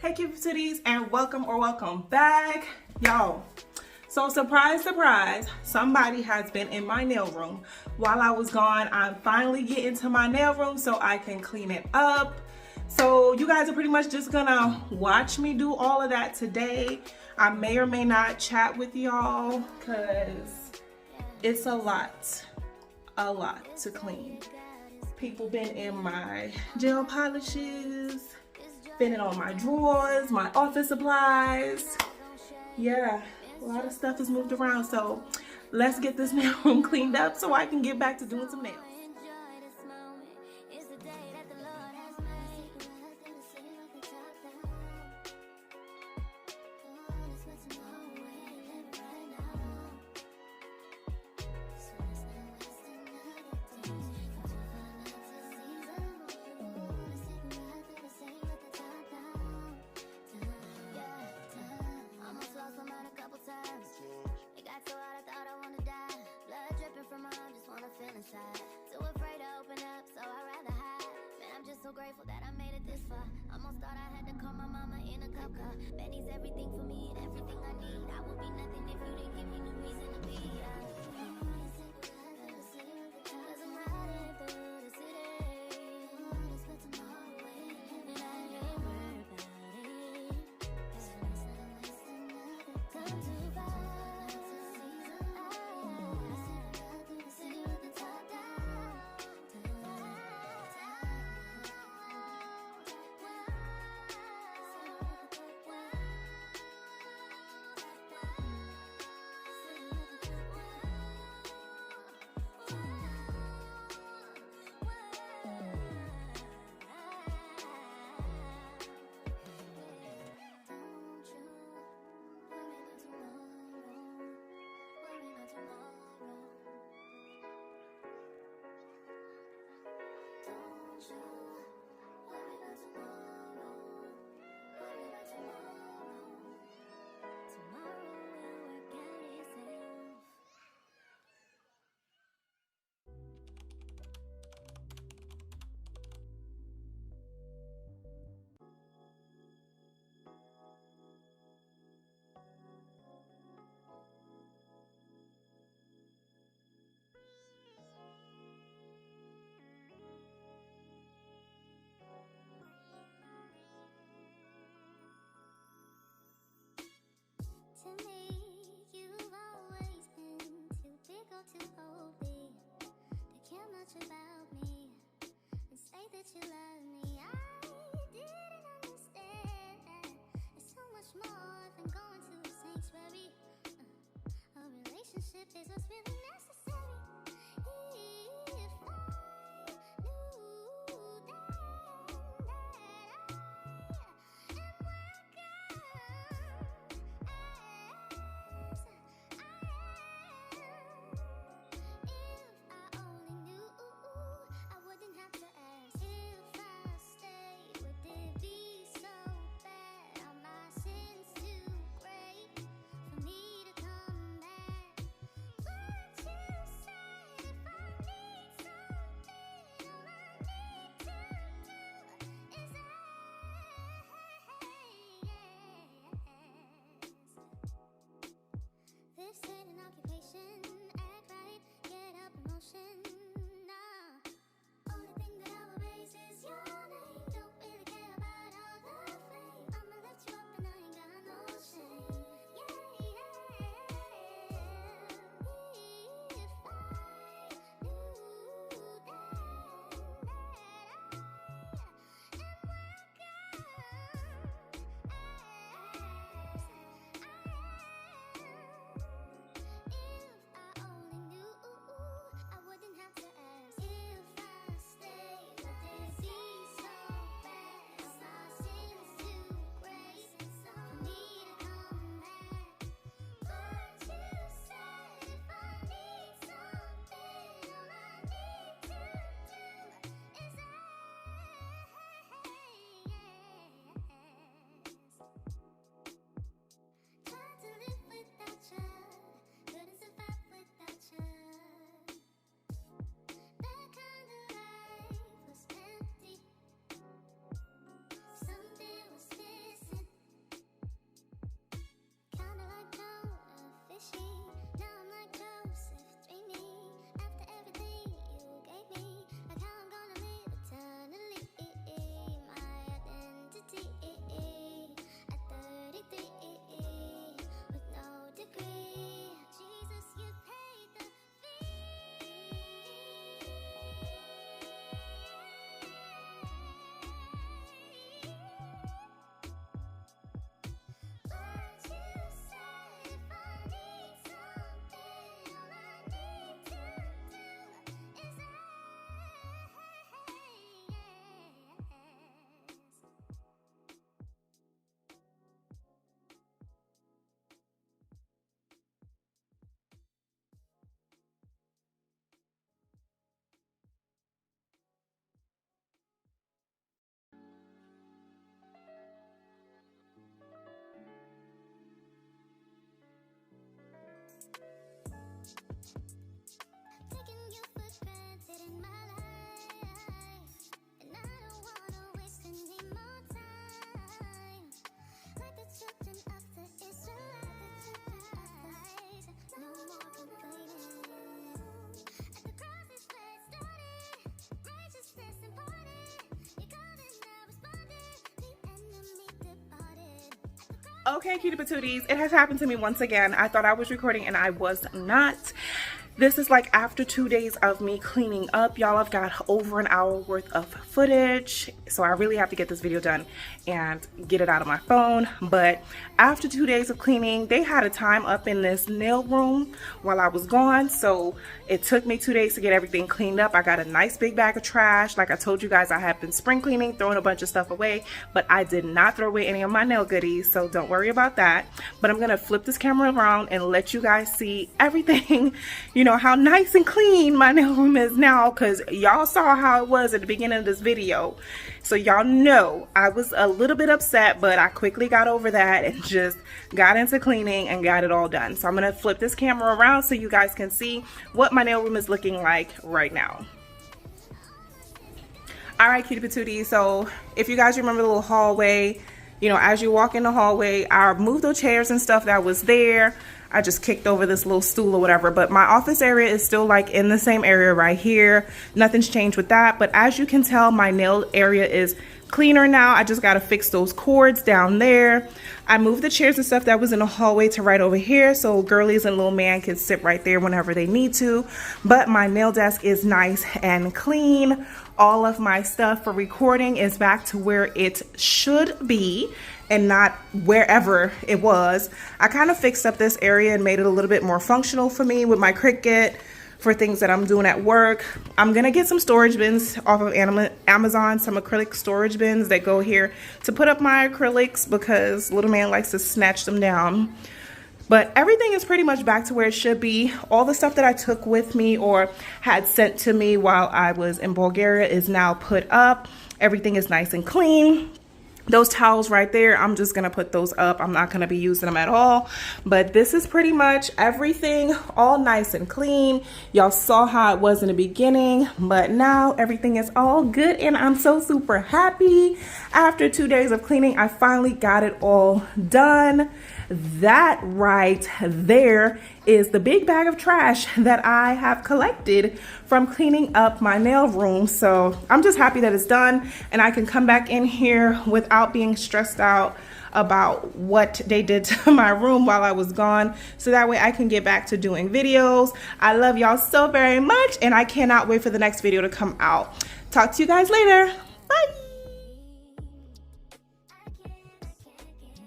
Hey cute titties, and welcome back, y'all. So surprise, surprise, somebody has been in my nail room while I was gone. I'm finally getting to my nail room so I can clean it up. So you guys are pretty much just gonna watch me do all of that today. I may or may not chat with y'all because it's a lot to clean. People been in my gel polishes, been in all my drawers, my office supplies. Yeah, a lot of stuff is moved around. So let's get this nail room cleaned up so I can get back to doing some nails. So grateful that I made it this far. Almost thought I had to call my mama in a cop car. Benny's everything for me and everything I need. I would be nothing if you didn't give me no reason to be. Cause I'm riding through the city. It's for tomorrow, and I ain't worried about it. Come too far. City with the top down. Okay, cutie patooties, it has happened to me once again. I thought I was recording and I was not. This is like after 2 days of me cleaning up. Y'all, I've got over an hour worth of footage, so I really have to get this video done and get it out of my phone. But after 2 days of cleaning, they had a time up in this nail room while I was gone, so it took me 2 days to get everything cleaned up. I got a nice big bag of trash. Like I told you guys, I have been spring cleaning, throwing a bunch of stuff away, but I did not throw away any of my nail goodies, so don't worry about that. But I'm gonna flip this camera around and let you guys see everything, you know, how nice and clean my nail room is now, because y'all saw how it was at the beginning of this video. So y'all know I was a little bit upset, but I quickly got over that and just got into cleaning and got it all done. So I'm gonna flip this camera around so you guys can see what my nail room is looking like right now. All right, cutie patooties, so if you guys remember the little hallway, you know, as you walk in the hallway, I moved the chairs and stuff that was there. I just kicked over this little stool or whatever, but my office area is still like in the same area right here. Nothing's changed with that, but as you can tell, my nail area is cleaner now. I just got to fix those cords down there. I moved the chairs and stuff that was in the hallway to right over here, so girlies and little man can sit right there whenever they need to. But my nail desk is nice and clean. All of my stuff for recording is back to where it should be and not wherever it was. I kind of fixed up this area and made it a little bit more functional for me with my Cricut for things that I'm doing at work. I'm gonna get some storage bins off of Amazon, some acrylic storage bins that go here to put up my acrylics because little man likes to snatch them down. But everything is pretty much back to where it should be. All the stuff that I took with me or had sent to me while I was in Bulgaria is now put up. Everything is nice and clean. Those towels right there, I'm just gonna put those up. I'm not gonna be using them at all. But this is pretty much everything, all nice and clean. Y'all saw how it was in the beginning, but now everything is all good and I'm so super happy. After 2 days of cleaning, I finally got it all done. That right there is the big bag of trash that I have collected from cleaning up my nail room. So I'm just happy that it's done and I can come back in here without being stressed out about what they did to my room while I was gone, so that way I can get back to doing videos. I love y'all so very much and I cannot wait for the next video to come out. Talk to you guys later.